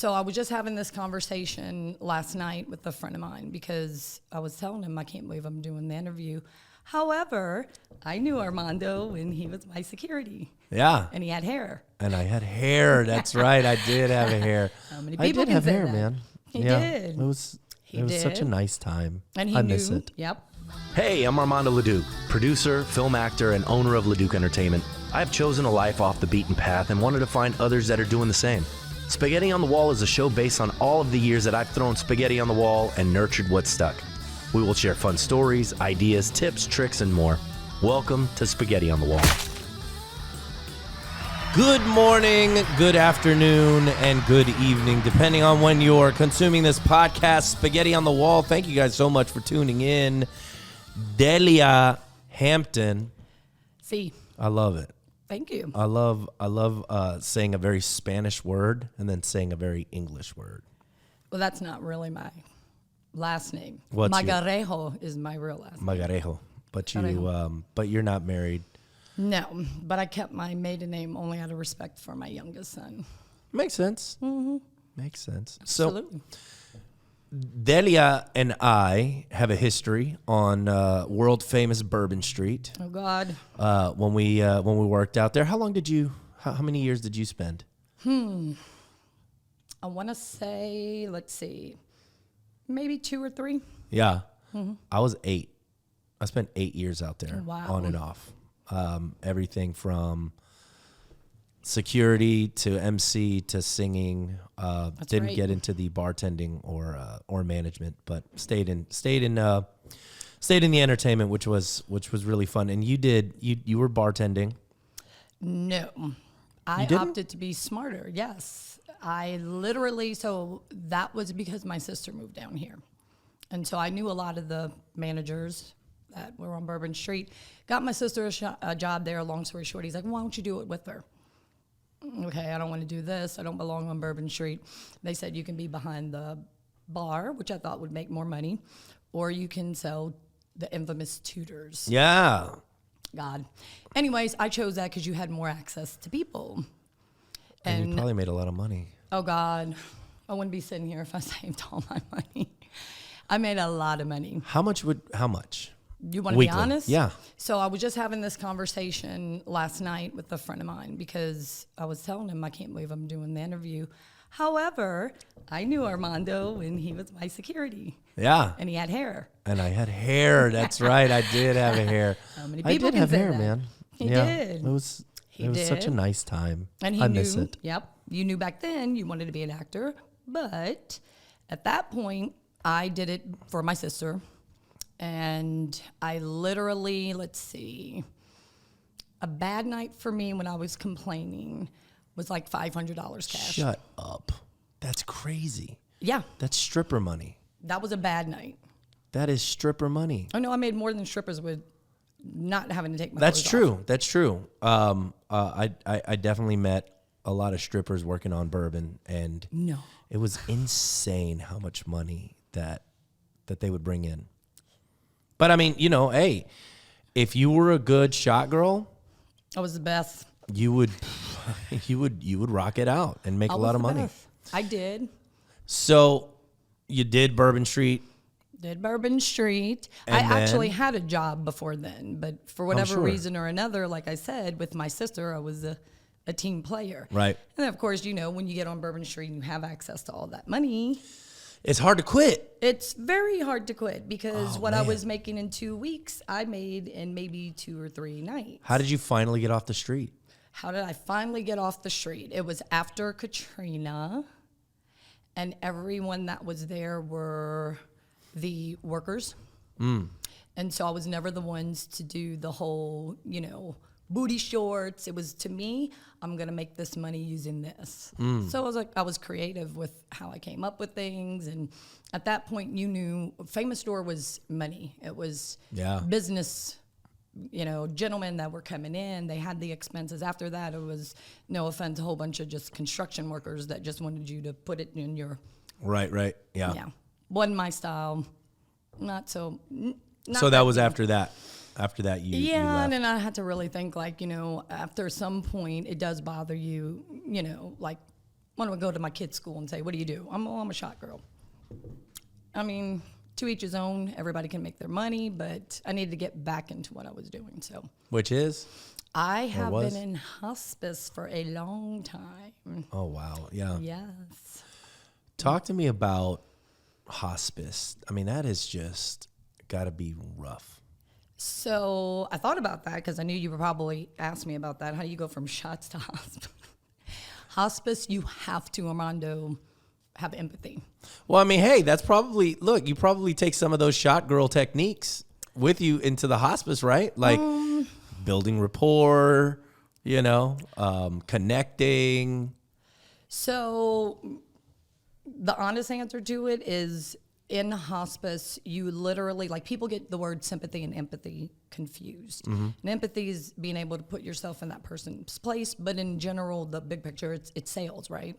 So I was just having this conversation last night with a friend of mine because I was telling him I can't believe I'm doing the interview. However, I knew Armando when he was my security. Yeah. And he had hair. And I had hair. That's right. I did have a hair. How many people I did can have say hair, that? man. He did. It was such a nice time. And he I knew. miss it. Yep. Hey, I'm Armando Leduc, producer, film actor, and owner of Leduc Entertainment. I've chosen a life off the beaten path and wanted to find others that are doing the same. Spaghetti on the Wall is a show based on all of the years that I've thrown spaghetti on the wall and nurtured what stuck. We will share fun stories, ideas, tips, tricks, and more. Welcome to Spaghetti on the Wall. Good morning, good afternoon, and good evening, depending on when you're consuming this podcast, Spaghetti on the Wall. Thank you guys so much for tuning in. Deliah, Hampton. See. I love it. Thank you. I love saying a very Spanish word and then saying a very English word. Well, that's not really my last name. What's Magarejo is my real last name. Magarejo. But you're not married. No, but I kept my maiden name only out of respect for my youngest son. Makes sense. Mm-hmm. Makes sense. Absolutely. So, Deliah and I have a history on world famous Bourbon Street. Oh God. When we worked out there, how many years did you spend? I want to say, let's see, maybe 2 or 3. Yeah, I was 8. I spent 8 years out there, Wow. on and off. Everything from security to MC to singing. Didn't right. get into the bartending or management, but stayed in the entertainment, which was really fun. And you were bartending. No, I didn't? opted to be smarter. Yes, I literally. So that was because my sister moved down here, and so I knew a lot of the managers that were on Bourbon Street. Got my sister a job there. Long story short, he's like, "Why don't you do it with her?" Okay, I don't want to do this. I don't belong on Bourbon Street. They said you can be behind the bar, which I thought would make more money, or you can sell the infamous tutors. Yeah. God. Anyways, I chose that because you had more access to people. And you probably made a lot of money. Oh God, I wouldn't be sitting here if I saved all my money. I made a lot of money. How much? You want to be Weekly. honest? Yeah. So I was just having this conversation last night with a friend of mine because I was telling him I can't believe I'm doing the interview. However, I knew Armando when he was my security. Yeah. And he had hair. And I had hair. That's right. I did have a hair. How many I people did can have say hair, that? man. He did. It was such a did. nice time. And I miss it. Yep. You knew back then you wanted to be an actor. But at that point, I did it for my sister. And I literally, a bad night for me when I was complaining was like $500 cash. Shut up. That's crazy. Yeah, That's stripper money. that was a bad night. That is stripper money. Oh no, I made more than strippers with not having to take my That's clothes true. off. That's true. I definitely met a lot of strippers working on bourbon, and No. it was insane how much money that they would bring in. But I mean, hey, if you were a good shot girl, I was the best. you would rock it out and make a lot of money. I did. So you did Bourbon Street. Did Bourbon Street. And I then- actually had a job before then, but for whatever sure. reason or another, like I said, with my sister, I was a team player. Right. And of course, when you get on Bourbon Street and you have access to all that money, It's hard to quit. it's very hard to quit because what I man. was making in 2 weeks, I made in maybe 2 or 3 nights. How did you finally get off the street? How did I finally get off the street? It was after Katrina, and everyone that was there were the workers. And so I was never the ones to do the whole, booty shorts. It was, to me, I'm going to make this money using this. So I was creative with how I came up with things. And at that point, you knew Famous Store was money. It was business, gentlemen that were coming in. They had the expenses. After that, it was, no offense, a whole bunch of just construction workers that just wanted you to put it in your... Right. Yeah. Wasn't my style. Not so... Not So that was good. after that. After that, you Yeah, left. and then I had to really think, after some point, it does bother you, like want to go to my kid's school and say, what do you do? I'm a shot girl. I mean, to each his own. Everybody can make their money, but I needed to get back into what I was doing. So, Which is? I have been in hospice for a long time. Oh, wow. Yeah. Yes. Talk to me about hospice. I mean, that is just got to be rough. So I thought about that because I knew you would probably ask me about that. How do you go from shots to hospice? Hospice, you have to, Armando, have empathy. Well, I mean, hey, that's probably, look, you probably take some of those shot girl techniques with you into the hospice, right? Like building rapport, connecting. So the honest answer to it is in hospice, you literally, like people get the word sympathy and empathy confused. And empathy is being able to put yourself in that person's place, but in general, the big picture, it's sales, right?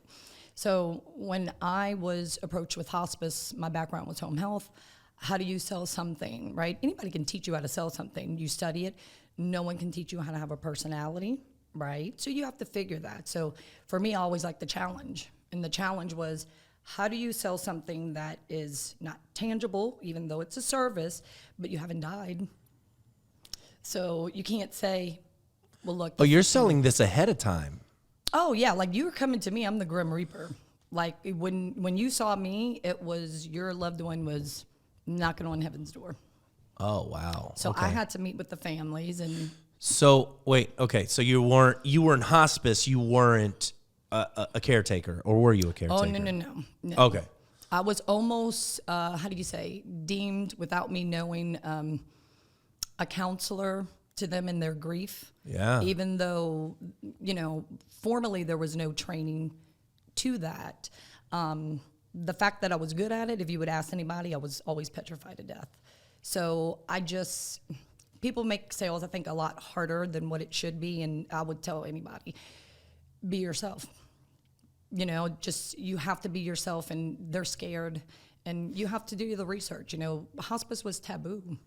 So when I was approached with hospice, my background was home health. How do you sell something, right? Anybody can teach you how to sell something. You study it. No one can teach you how to have a personality, right? So you have to figure that. So for me, I always liked the challenge. And the challenge was, how do you sell something that is not tangible, even though it's a service, but you haven't died? So you can't say, well, look. Oh, you're selling this ahead of time. Oh, yeah. Like you were coming to me. I'm the Grim Reaper. Like when you saw me, it was your loved one was knocking on heaven's door. Oh, wow. So okay. I had to meet with the families and. So wait, okay. So you were in hospice. You weren't a caretaker, or were you a caretaker? Oh, no. Okay. I was almost, how do you say, deemed without me knowing, a counselor to them in their grief. Yeah. Even though, formally there was no training to that. The fact that I was good at it, if you would ask anybody, I was always petrified to death. So people make sales, I think, a lot harder than what it should be. And I would tell anybody, be yourself. You have to be yourself, and they're scared, and you have to do the research. Hospice was taboo.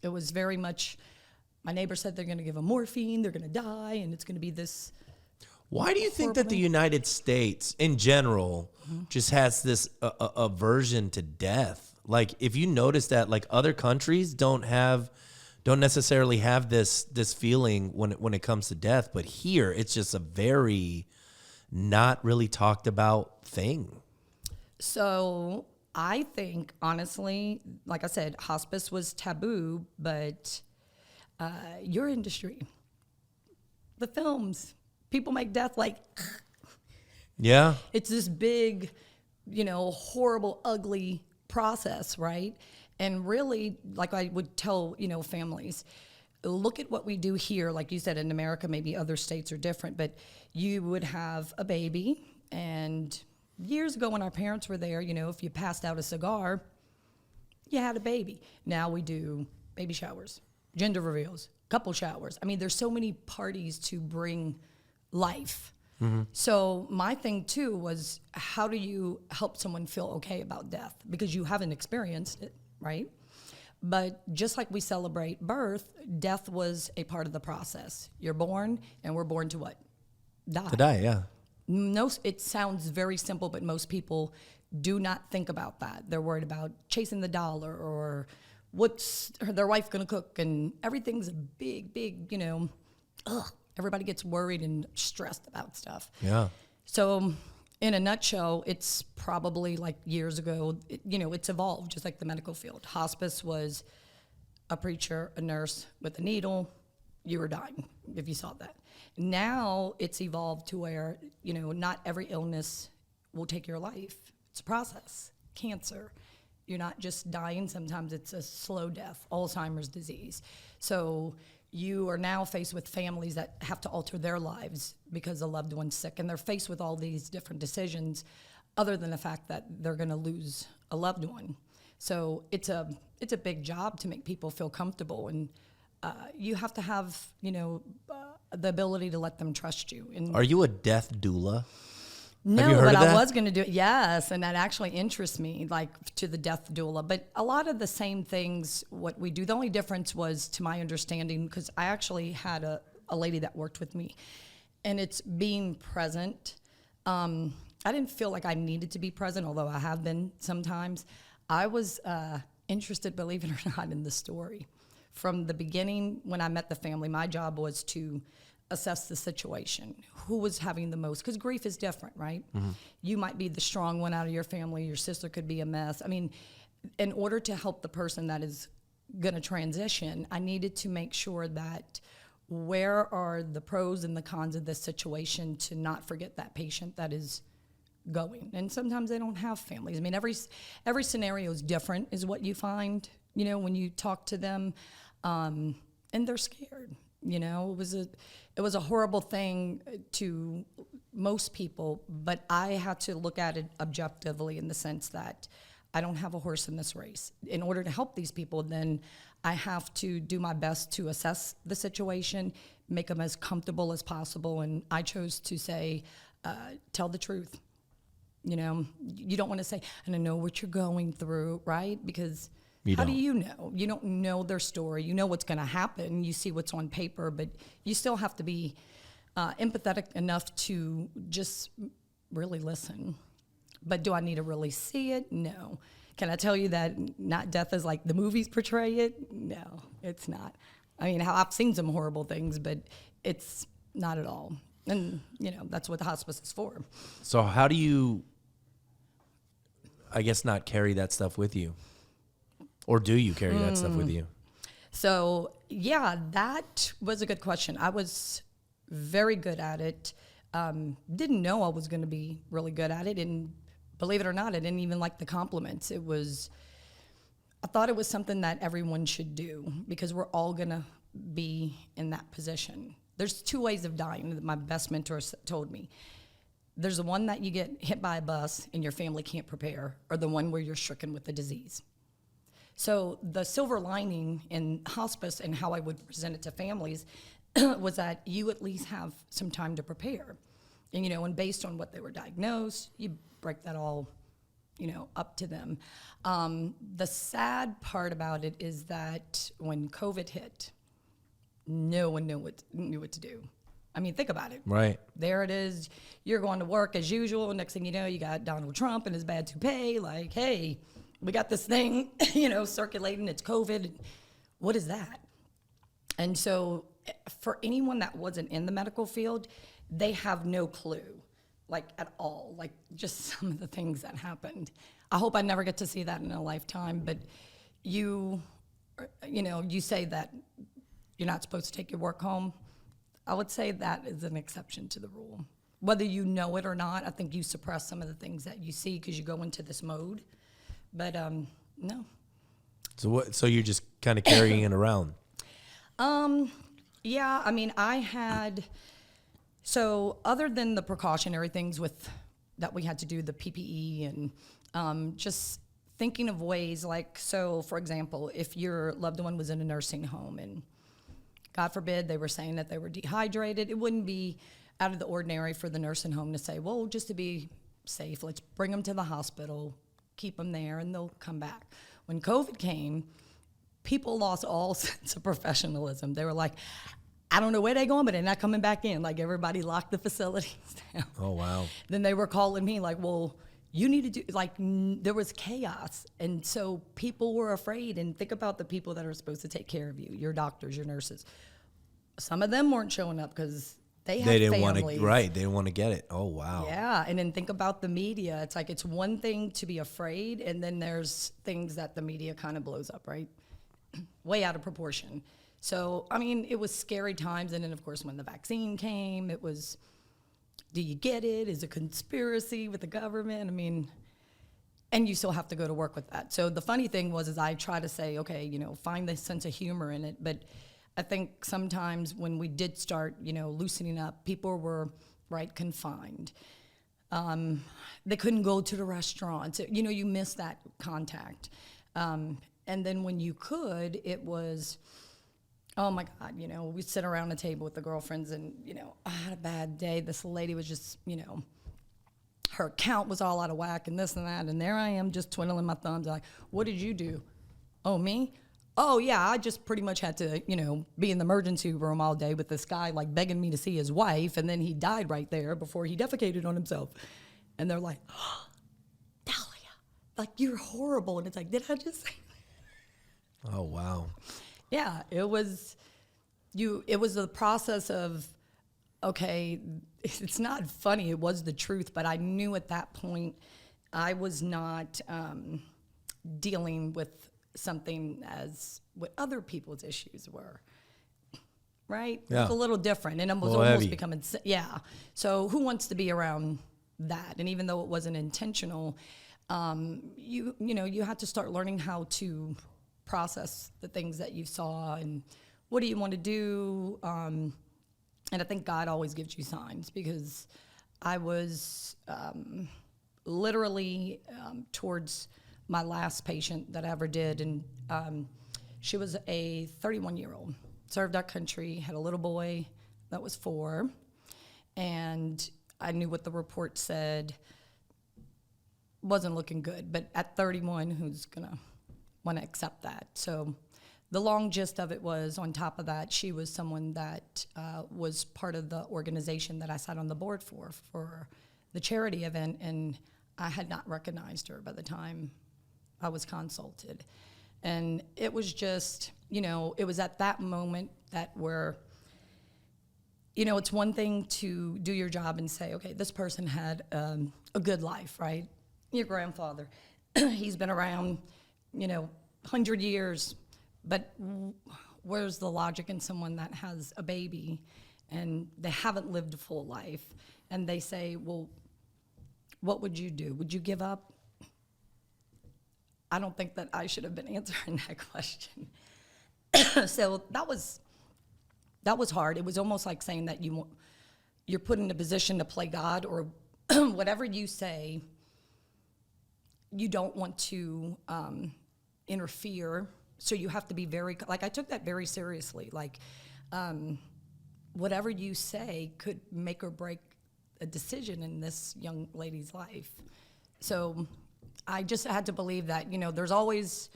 It was very much, my neighbor said they're going to give them morphine, they're going to die, and it's going to be this. Why do you think that the United States in general just has this aversion to death? Like, if you notice that, like, other countries don't necessarily have this feeling when it comes to death, but here it's just a very not really talked about thing. So I think, honestly, like I said, hospice was taboo, but your industry, the films, people make death like, yeah, it's this big, horrible, ugly process, right? And really, like I would tell, families, look at what we do here. Like you said, in America, maybe other states are different, but you would have a baby, and years ago when our parents were there, if you passed out a cigar, you had a baby. Now we do baby showers, gender reveals, couple showers. I mean, there's so many parties to bring life. Mm-hmm. So my thing too was, how do you help someone feel okay about death? Because you haven't experienced it, right? But just like we celebrate birth, death was a part of the process. You're born, and we're born to what? Die. To die, yeah. No, it sounds very simple, but most people do not think about that. They're worried about chasing the dollar, or what's their wife going to cook, and everything's a big, everybody gets worried and stressed about stuff. Yeah. So in a nutshell, it's probably like years ago, it's evolved just like the medical field. Hospice was a preacher, a nurse with a needle, you were dying if you saw that. Now it's evolved to where, not every illness will take your life. It's a process. Cancer, you're not just dying. Sometimes it's a slow death, Alzheimer's disease. So you are now faced with families that have to alter their lives because a loved one's sick, and they're faced with all these different decisions other than the fact that they're going to lose a loved one. So it's a big job to make people feel comfortable, and you have to have, the ability to let them trust you. And are you a death doula? No, but I was going to do it. Yes, and that actually interests me, like to the death doula. But a lot of the same things, what we do, the only difference was, to my understanding, because I actually had a lady that worked with me, and it's being present. I didn't feel like I needed to be present, although I have been sometimes. I was interested, believe it or not, in the story. From the beginning, when I met the family, my job was to assess the situation. Who was having the most? Because grief is different, right? Mm-hmm. You might be the strong one out of your family. Your sister could be a mess. I mean, in order to help the person that is going to transition, I needed to make sure that where are the pros and the cons of this situation to not forget that patient that is going. And sometimes they don't have families. I mean, every scenario is different, is what you find, you know, when you talk to them, and they're scared. You know, it was a horrible thing to most people, but I had to look at it objectively in the sense that I don't have a horse in this race. In order to help these people, then I have to do my best to assess the situation, make them as comfortable as possible, and I chose to say, tell the truth. You know, you don't want to say, and I know what you're going through, right? Because how do you know? You don't know their story. You know what's going to happen. You see what's on paper, but you still have to be empathetic enough to just really listen. But do I need to really see it? No. Can I tell you that not death is like the movies portray it? No, it's not. I mean, I've seen some horrible things, but it's not at all. And, you know, that's what the hospice is for. So how do you, I guess, not carry that stuff with you? Or do you carry that stuff with you? So, yeah, that was a good question. I was very good at it. Didn't know I was going to be really good at it. And believe it or not, I didn't even like the compliments. I thought it was something that everyone should do because we're all going to be in that position. There's 2 ways of dying that my best mentor told me. There's the one that you get hit by a bus and your family can't prepare, or the one where you're stricken with the disease. So the silver lining in hospice and how I would present it to families was that you at least have some time to prepare. And, you know, and based on what they were diagnosed, you break that all, you know, up to them. The sad part about it is that when COVID hit, no one knew what to do. I mean, think about it. Right. There it is. You're going to work as usual. Next thing you know, you got Donald Trump and his bad toupee. Like, hey, we got this thing, you know, circulating. It's COVID. What is that? And so for anyone that wasn't in the medical field, they have no clue, like at all, like just some of the things that happened. I hope I never get to see that in a lifetime, but you know, you say that you're not supposed to take your work home. I would say that is an exception to the rule. Whether you know it or not, I think you suppress some of the things that you see because you go into this mode. But no. So you're just kind of carrying it around? Yeah, I mean, so other than the precautionary things that we had to do, the PPE and just thinking of ways like, so for example, if your loved one was in a nursing home and God forbid they were saying that they were dehydrated, it wouldn't be out of the ordinary for the nursing home to say, well, just to be safe, let's bring them to the hospital, keep them there, and they'll come back. When COVID came, people lost all sense of professionalism. They were like, I don't know where they're going, but they're not coming back in. Like, everybody locked the facilities down. Oh, wow. Then they were calling me like, well, you need to do, like, there was chaos. And so people were afraid. And think about the people that are supposed to take care of you, your doctors, your nurses. Some of them weren't showing up because they didn't families. Want to, right, they didn't want to get it. Oh, wow. Yeah, and then think about the media. It's like, it's one thing to be afraid, and then there's things that the media kind of blows up, right? Way out of proportion. So, I mean, it was scary times. And then, of course, when the vaccine came, it was, do you get it? Is it a conspiracy with the government? I mean, and you still have to go to work with that. So the funny thing was, is I try to say, okay, you know, find the sense of humor in it. But I think sometimes when we did start, you know, loosening up, people were, right, confined. They couldn't go to the restaurants. You know, you miss that contact. And then when you could, it was, oh my God, you know, we'd sit around the table with the girlfriends and, you know, I had a bad day. This lady was just, you know, her account was all out of whack and this and that. And there I am just twiddling my thumbs like, what did you do? Oh, me? Oh, yeah, I just pretty much had to, you know, be in the emergency room all day with this guy like begging me to see his wife. And then he died right there before he defecated on himself. And they're like, oh, Deliah, like, you're horrible. And it's like, did I just say that? Oh, wow. Yeah, it was the process of, okay, it's not funny, it was the truth, but I knew at that point I was not dealing with something as what other people's issues were, right? Yeah. It's a little different, and it was Heavy. almost becoming, yeah. So who wants to be around that? And even though it wasn't intentional, you had to start learning how to process the things that you saw and what do you want to do. And I think God always gives you signs, because I was literally towards my last patient that I ever did. And she was a 31-year-old, served our country, had a little boy that was 4. And I knew what the report said wasn't looking good. But at 31, who's going to want to accept that? So the long gist of it was, on top of that, she was someone that was part of the organization that I sat on the board for the charity event, and I had not recognized her by the time I was consulted. And it was just, it was at that moment that where, it's one thing to do your job and say, okay, this person had a good life, right? Your grandfather, he's been around, 100 years. But where's the logic in someone that has a baby and they haven't lived a full life, and they say, well, what would you do? Would you give up? I don't think that I should have been answering that question. So that was hard. It was almost like saying that you're put in a position to play God, or whatever you say, you don't want to interfere. So you have to be I took that very seriously. Whatever you say could make or break a decision in this young lady's life. So I just had to believe that, there's always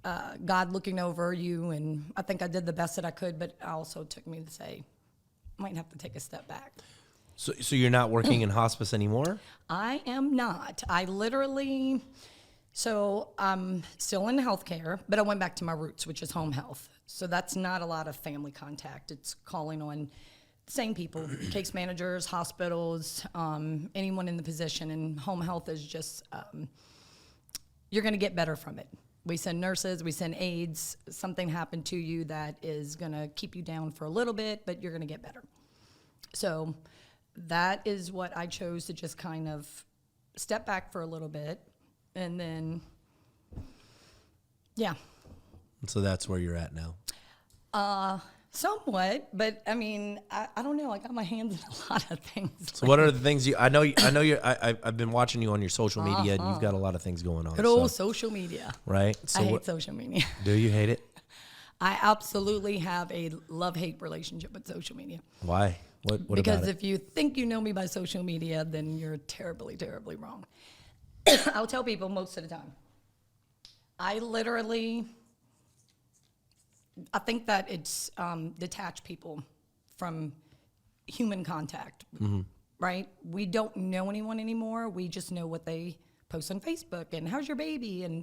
God looking over you, and I think I did the best that I could, but it also took me to say, might have to take a step back. So you're not working in hospice anymore? I am not. So I'm still in healthcare, but I went back to my roots, which is home health. So that's not a lot of family contact. It's calling on the same people, case managers, hospitals, anyone in the position. And home health is just, you're going to get better from it. We send nurses, we send aides. Something happened to you that is going to keep you down for a little bit, but you're going to get better. So that is what I chose, to just kind of step back for a little bit. And then, yeah. So that's where you're at now? Somewhat, but I mean, I don't know. I got my hands in a lot of things. So what are the things I've been watching you on your social media, and you've got a lot of things going on. Good old social media. Right? So I hate social media. Do you hate it? I absolutely have a love-hate relationship with social media. Why? What because about it? If you think you know me by social media, then you're terribly, terribly wrong. I'll tell people most of the time. I think that it's detached people from human contact, right? We don't know anyone anymore. We just know what they post on Facebook and how's your baby, and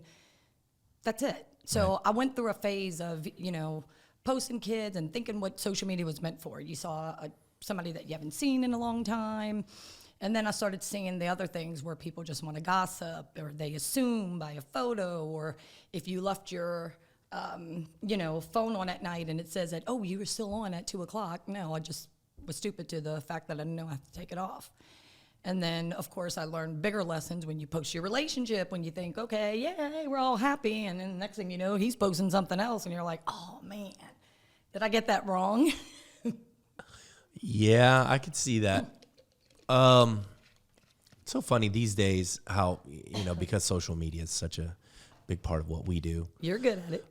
that's it. So right. I went through a phase of, posting kids and thinking what social media was meant for. You saw somebody that you haven't seen in a long time. And then I started seeing the other things where people just want to gossip, or they assume by a photo, or if you left your phone on at night and it says that, oh, you were still on at 2:00. No, I just was stupid to the fact that I didn't know I have to take it off. And then, of course, I learned bigger lessons when you post your relationship, when you think, okay, yay, we're all happy. And then the next thing you know, he's posting something else. And you're like, oh, man, did I get that wrong? Yeah, I could see that. It's so funny these days how, because social media is such a big part of what we do. You're good at it.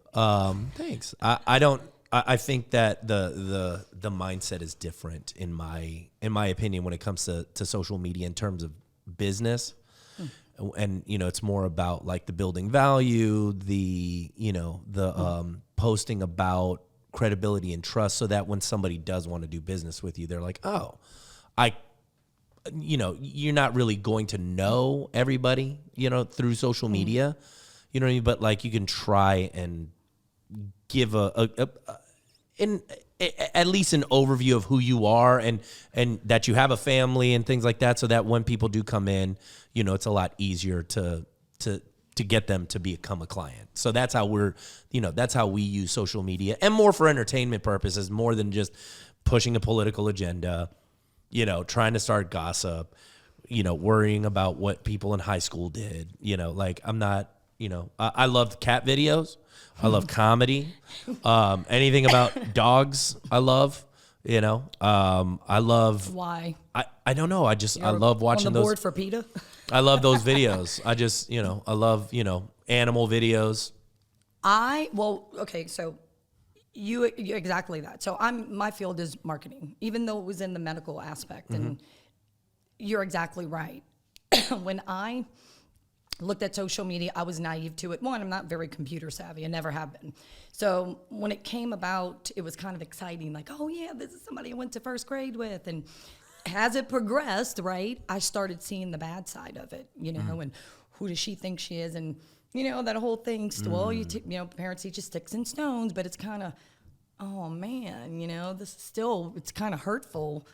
Thanks. I think that the mindset is different in my opinion when it comes to social media in terms of business. And, it's more about like the building value, the posting about credibility and trust, so that when somebody does want to do business with you, they're like, oh, you're not really going to know everybody, through social media, you know what I mean? But like you can try and give at least an overview of who you are and that you have a family and things like that, so that when people do come in, it's a lot easier to get them to become a client. So that's how that's how we use social media, and more for entertainment purposes, more than just pushing a political agenda, trying to start gossip, worrying about what people in high school did, like I'm not, I love cat videos. I love comedy. Anything about dogs, I love. I love. Why? I don't know. I love watching on the those. board for PETA? I love those videos. I just, I love, animal videos. Okay, so you exactly that. So my field is marketing, even though it was in the medical aspect, and you're exactly right. When I looked at social media, I was naive to it. One, I'm not very computer savvy. I never have been. So when it came about, it was kind of exciting. Like, oh yeah, this is somebody I went to first grade with. And as it progressed, right, I started seeing the bad side of it, and who does she think she is? And, that whole thing, well, parents teach you sticks and stones, but it's kind of, oh man, this is still, it's kind of hurtful.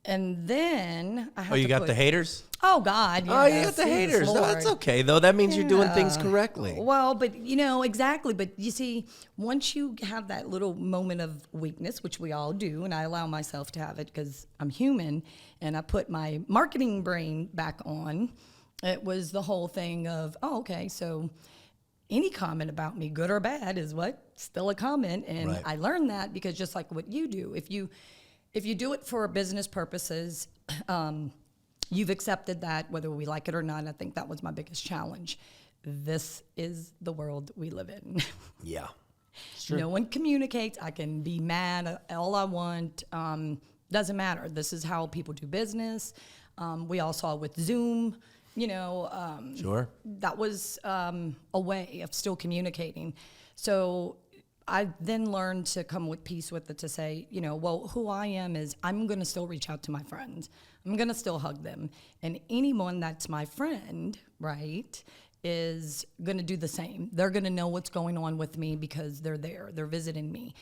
And then I have you got the haters? Oh, God, yes. Oh, you got the haters. No, that's okay, though. That means you're doing things correctly. Well, but, exactly. But you see, once you have that little moment of weakness, which we all do, and I allow myself to have it because I'm human, and I put my marketing brain back on, it was the whole thing of, oh, okay, so any comment about me, good or bad, is what? Still a comment. And right. I learned that because just like what you do, if you do it for business purposes, you've accepted that whether we like it or not. And I think that was my biggest challenge. This is the world we live in. Yeah. No one communicates. I can be mad all I want. Doesn't matter. This is how people do business. We all saw with Zoom, sure. That was a way of still communicating. So I then learned to come with peace with it, to say, well, who I am is I'm going to still reach out to my friends. I'm going to still hug them. And anyone that's my friend, right, is going to do the same. They're going to know what's going on with me because they're there. They're visiting me.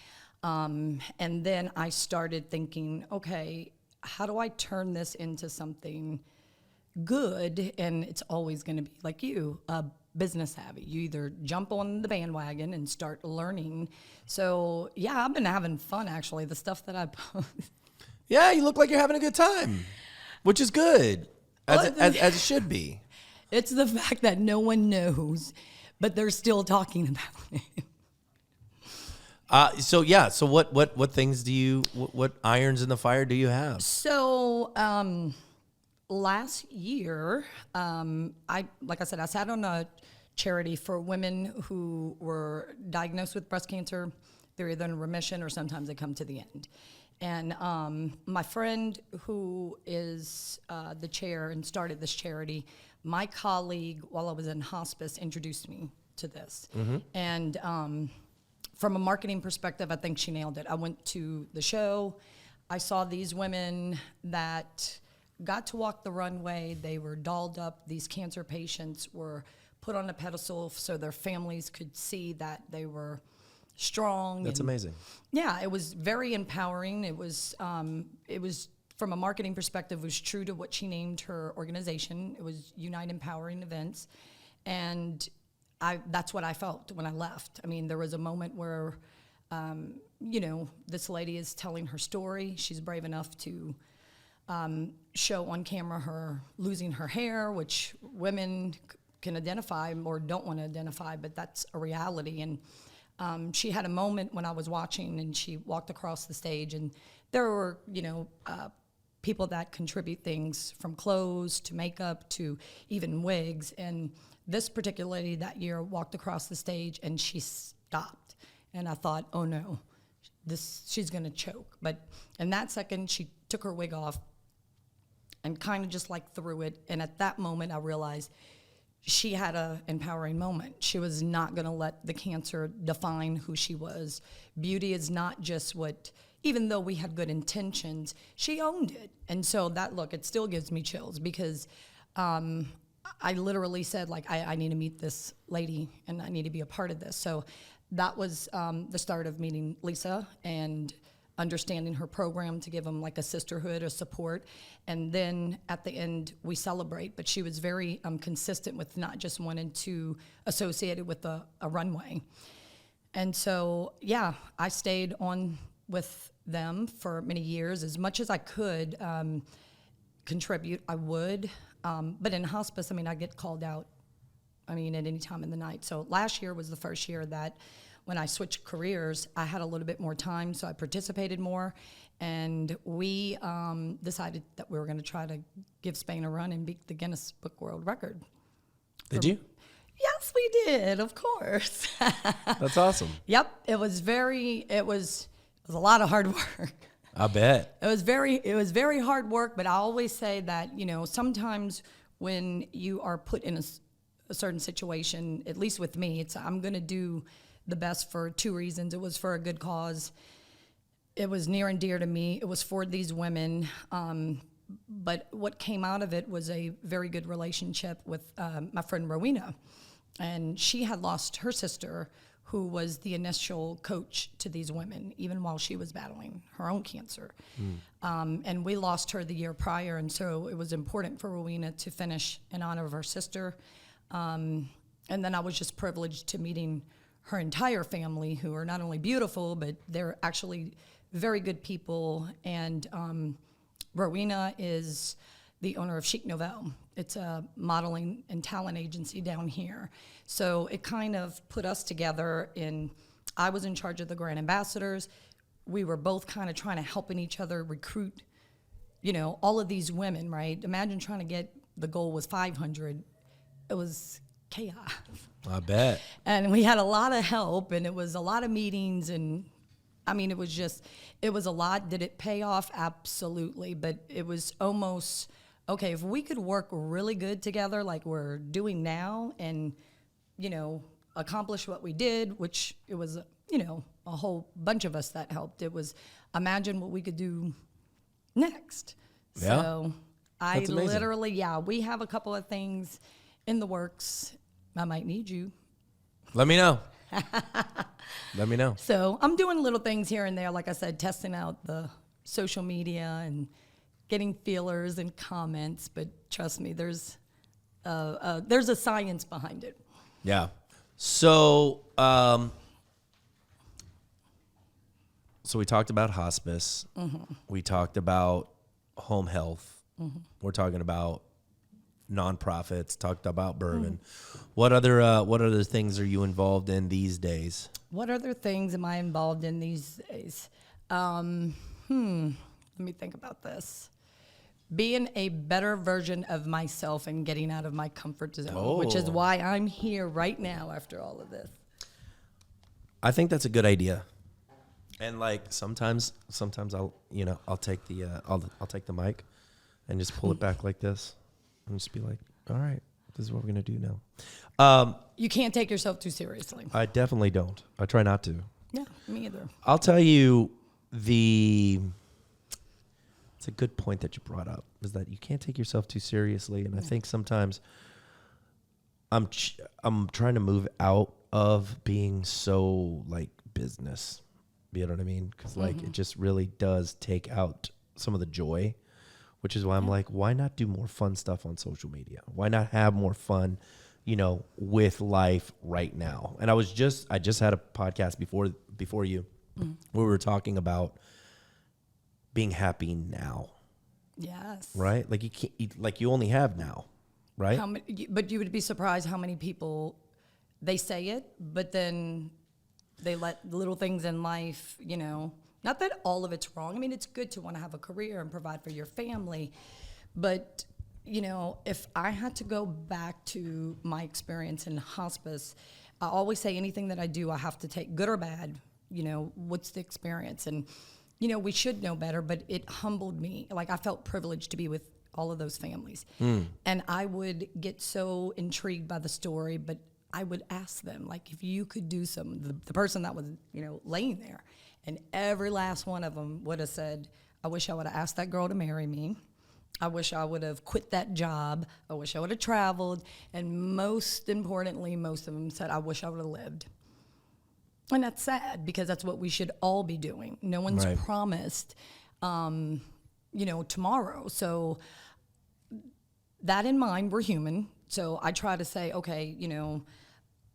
And then I started thinking, okay, how do I turn this into something good? And it's always going to be like you, business savvy. You either jump on the bandwagon and start learning. So yeah, I've been having fun actually. The stuff that I post. Yeah, you look like you're having a good time, which is good, as it should be. It's the fact that no one knows, but they're still talking about it. So what things what irons in the fire do you have? So last year, I sat on a charity for women who were diagnosed with breast cancer. They're either in remission or sometimes they come to the end. And my friend who is the chair and started this charity, my colleague while I was in hospice introduced me to this. Mm-hmm. And from a marketing perspective, I think she nailed it. I went to the show. I saw these women that got to walk the runway. They were dolled up. These cancer patients were put on a pedestal so their families could see that they were strong. That's amazing. Yeah, it was very empowering. It was from a marketing perspective, it was true to what she named her organization. It was Unite Empowering Events. And that's what I felt when I left. I mean, there was a moment where, this lady is telling her story. She's brave enough to show on camera her losing her hair, which women can identify or don't want to identify, but that's a reality. And she had a moment when I was watching, and she walked across the stage, and there were, people that contribute things from clothes to makeup to even wigs. And this particular lady that year walked across the stage, and she stopped. And I thought, oh no, she's gonna choke. But in that second, she took her wig off and kind of just like threw it. And at that moment, I realized she had an empowering moment. She was not going to let the cancer define who she was. Beauty is not just what, even though we had good intentions, she owned it. And so it still gives me chills because I literally said, like, I need to meet this lady and I need to be a part of this. So that was the start of meeting Lisa and understanding her program to give them like a sisterhood, a support. And then at the end, we celebrate. But she was very consistent with not just wanting to associate it with a runway. And so, yeah, I stayed on with them for many years. As much as I could contribute, I would. But in hospice, I get called out, at any time in the night. So last year was the first year that when I switched careers, I had a little bit more time, so I participated more. And we decided that we were going to try to give Spain a run and beat the Guinness Book World Record. Did you? Yes, we did, of course. That's awesome. Yep, it was a lot of hard work. I bet. It was very hard work, but I always say that, sometimes when you are put in a certain situation, at least with me, I'm going to do the best for two reasons. It was for a good cause. It was near and dear to me. It was for these women. But what came out of it was a very good relationship with my friend Rowena. And she had lost her sister, who was the initial coach to these women, even while she was battling her own cancer. And we lost her the year prior, and so it was important for Rowena to finish in honor of her sister. And then I was just privileged to meeting her entire family, who are not only beautiful, but they're actually very good people. And Rowena is the owner of Chic Nouvelle. It's a modeling and talent agency down here. So it kind of put us together I was in charge of the brand ambassadors. We were both kind of trying to helping each other recruit, all of these women, right? Imagine trying to get, the goal was 500. It was chaos. I bet. And we had a lot of help, and it was a lot of meetings, and it was a lot. Did it pay off? Absolutely. But it was almost, okay, if we could work really good together like we're doing now and, accomplish what we did, which it was, a whole bunch of us that helped. It was, imagine what we could do next. Yeah. So That's amazing. literally, we have a couple of things in the works. I might need you. Let me know. Let me know. So I'm doing little things here and there, like I said, testing out the social media and getting feelers and comments. But trust me, there's a science behind it. Yeah. So, so we talked about hospice. Mm-hmm. We talked about home health. Mm-hmm. We're talking about nonprofits. Talked about bourbon. Mm-hmm. What other things are you involved in these days? What other things am I involved in these days? Let me think about this. Being a better version of myself and getting out of my comfort zone, which is why I'm here right now after all of this. I think that's a good idea. And like sometimes I'll take the mic and just pull it back like this and just be like, all right, this is what we're gonna do now. You can't take yourself too seriously. I definitely don't. I try not to. Yeah, me either. I'll tell you it's a good point that you brought up, is that you can't take yourself too seriously. And I think sometimes I'm trying to move out of being so like business. You know what I mean? Because like it just really does take out some of the joy, which is why I'm like, why not do more fun stuff on social media? Why not have more fun, with life right now? And I just had a podcast before you, where we were talking about being happy now. Yes. Right? Like you can't, you only have now, right? But you would be surprised how many people, they say it, but then they let little things in life, not that all of it's wrong. I mean, it's good to want to have a career and provide for your family. But, if I had to go back to my experience in hospice, I always say anything that I do, I have to take good or bad, what's the experience? And, we should know better, but it humbled me. Like, I felt privileged to be with all of those families. And I would get so intrigued by the story, but I would ask them, like, if you could do the person that was, laying there, And every last one of them would have said, I wish I would have asked that girl to marry me. I wish I would have quit that job. I wish I would have traveled. And most importantly, most of them said, I wish I would have lived. And that's sad because that's what we should all be doing. No one's promised, tomorrow. So that in mind, we're human. So I try to say, okay,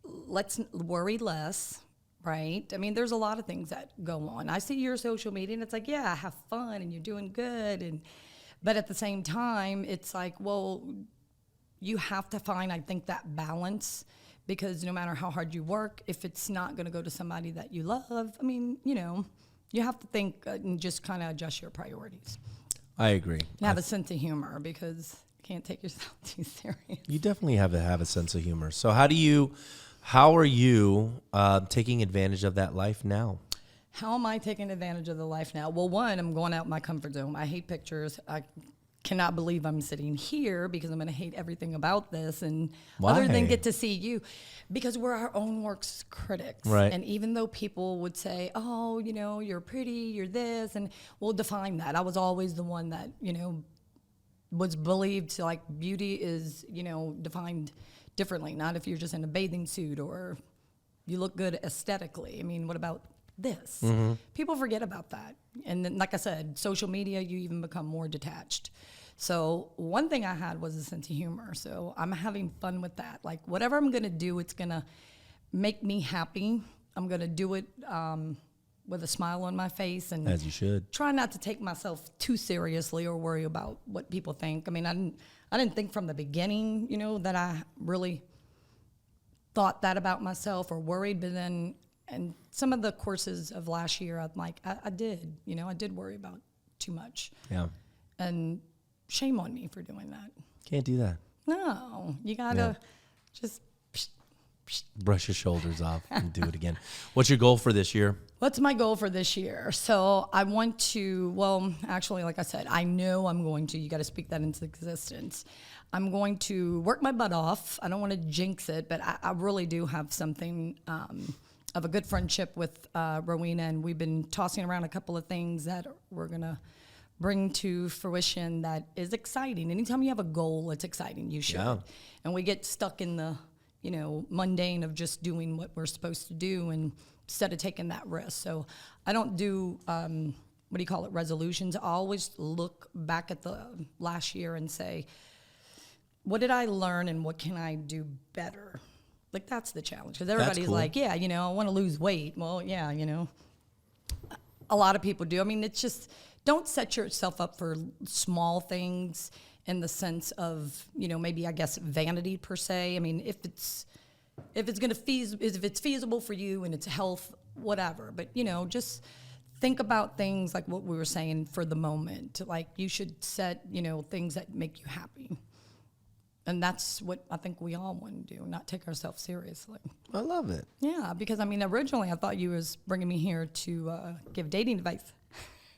let's worry less, right? I mean, there's a lot of things that go on. I see your social media and it's like, yeah, have fun and you're doing good. But at the same time, it's like, well, you have to find, I think, that balance, because no matter how hard you work, if it's not going to go to somebody that you love, I mean, you have to think and just kind of adjust your priorities. I agree. And have a sense of humor, because you can't take yourself too serious. You definitely have to have a sense of humor. So how are you taking advantage of that life now? How am I taking advantage of the life now? Well, one, I'm going out my comfort zone. I hate pictures. I cannot believe I'm sitting here because I'm going to hate everything about this. And other than get to see you, because we're our own worst critics. Right. And even though people would say, oh, you're pretty, you're this, and we'll define that. I was always the one that, was believed like beauty is, defined differently. Not if you're just in a bathing suit or you look good aesthetically. I mean, what about this? Mm-hmm. People forget about that. And then, like I said, social media, you even become more detached. So one thing I had was a sense of humor. So I'm having fun with that. Like whatever I'm going to do, it's going to make me happy. I'm going to do it with a smile on my face, and as you should. Try not to take myself too seriously or worry about what people think. I mean, I didn't think from the beginning, that I really thought that about myself or worried, but then, and some of the courses of last year, I'm like, I did worry about too much. Yeah. And shame on me for doing that. Can't do that. No, you gotta just brush your shoulders off and do it again. What's your goal for this year? What's my goal for this year? So I want to, actually, like I said, I know I'm going to, you got to speak that into existence. I'm going to work my butt off. I don't want to jinx it, but I really do have something of a good friendship with Rowena, and we've been tossing around a couple of things that we're going to bring to fruition that is exciting. Anytime you have a goal, it's exciting. You should. Yeah. And we get stuck in the, mundane of just doing what we're supposed to do, and instead of taking that risk. So I don't do, resolutions. I always look back at the last year and say, what did I learn and what can I do better? Like, that's the challenge. Because everybody's cool. Like, yeah, I want to lose weight. Well, yeah, a lot of people do. I mean, it's just, don't set yourself up for small things in the sense of, maybe, I guess, vanity per se. I mean, if it's feasible for you and it's health, whatever. But, just think about things like what we were saying for the moment. Like, you should set, things that make you happy. And that's what I think we all want to do, not take ourselves seriously. I love it. Yeah, because, originally I thought you was bringing me here to give dating advice.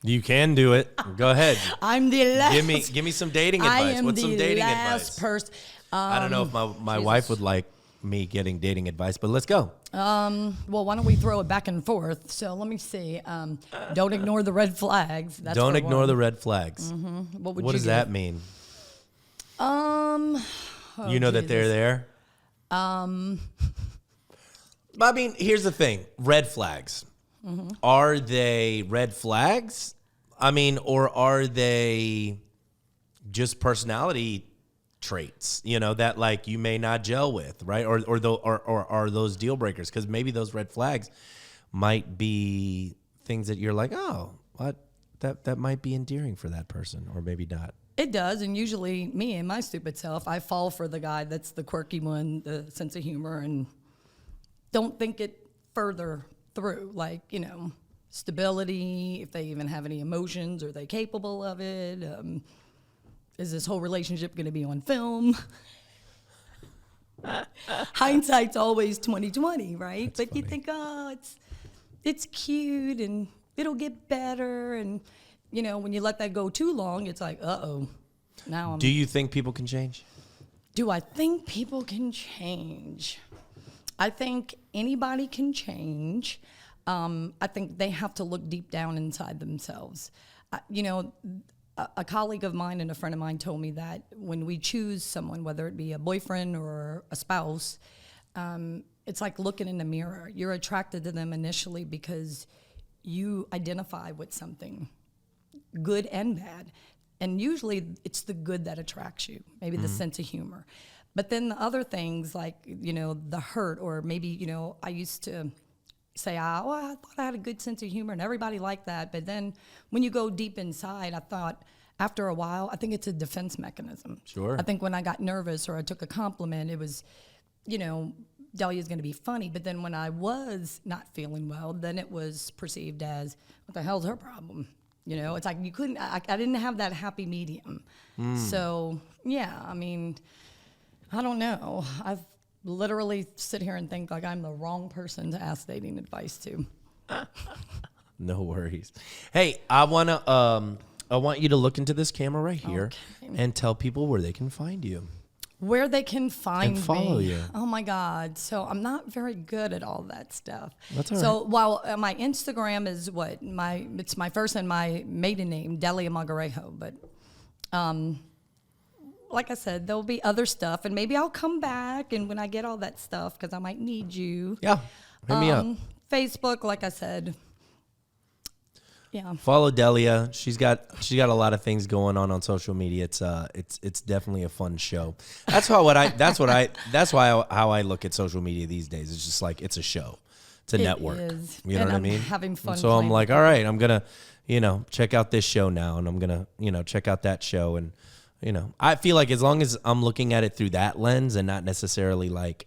You can do it. Go ahead. I'm the last. Give me some dating advice. What's some dating advice? Person. I don't know if my wife would like me getting dating advice, but let's go. Well, why don't we throw it back and forth? So let me see. Don't ignore the red flags. That's don't ignore the red flags. Mm-hmm. What does that mean? That they're there? Here's the thing. Red flags. Mm-hmm. Are they red flags? Or are they just personality traits, that like you may not gel with, right? Or are those deal breakers? Because maybe those red flags might be things that you're like, oh, what? That might be endearing for that person, or maybe not. It does, and usually me and my stupid self, I fall for the guy that's the quirky one, the sense of humor, and don't think it further through. Like, stability, if they even have any emotions, are they capable of it? Is this whole relationship going to be on film? Hindsight's always 20/20, right? That's but funny. You think, oh, it's cute and it'll get better, and when you let that go too long, it's like, uh-oh. Now Do you think people can change? Do I think people can change? I think anybody can change. I think they have to look deep down inside themselves. A colleague of mine and a friend of mine told me that when we choose someone, whether it be a boyfriend or a spouse, it's like looking in the mirror. You're attracted to them initially because you identify with something, good and bad. And usually it's the good that attracts you, maybe the sense of humor. But then the other things like, the hurt, or maybe, I used to say, I thought I had a good sense of humor and everybody liked that. But then when you go deep inside, I thought after a while, I think it's a defense mechanism. Sure. I think when I got nervous or I took a compliment, it was, Delia's going to be funny. But then when I was not feeling well, then it was perceived as, what the hell's her problem? It's like I didn't have that happy medium. So, yeah, I mean, I don't know. I've literally sit here and think like I'm the wrong person to ask dating advice to. No worries. Hey, I want you to look into this camera right here and tell people where they can find you. Where they can find and follow me. you. Oh my God. So I'm not very good at all that stuff. That's all right. So while my Instagram is it's my first and my maiden name, Deliah Magarejo. But like I said, there'll be other stuff, and maybe I'll come back and when I get all that stuff, because I might need you. Yeah, hit me up. Facebook, like I said. Yeah. Follow Deliah. She's got a lot of things going on social media. It's definitely a fun show. That's how I look at social media these days. It's just like it's a show. It's a network. Is. You know what I mean? Having fun. And so I'm like, all right, I'm gonna, check out this show now, and I'm gonna, check out that show, and I feel like as long as I'm looking at it through that lens and not necessarily like,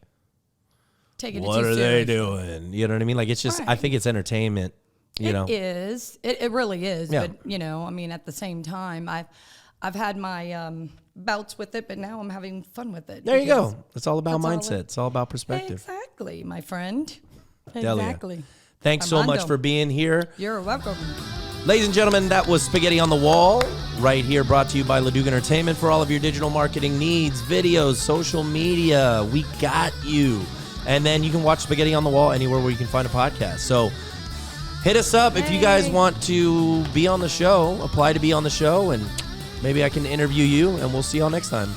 what are they doing? You know what I mean? Like it's just, right. I think it's entertainment. It is. It really is. Yeah. But I mean, at the same time, I've had my bouts with it, but now I'm having fun with it. There you go. It's all about mindset. It's all about perspective. Exactly, my friend. Deliah. Exactly. Thanks so much for being here. You're welcome. Ladies and gentlemen, that was Spaghetti on the Wall, right here, brought to you by Leduc Entertainment. For all of your digital marketing needs, videos, social media, we got you. And then you can watch Spaghetti on the Wall anywhere where you can find a podcast. So hit us up if you guys want to be on the show, apply to be on the show, and maybe I can interview you, and we'll see y'all next time.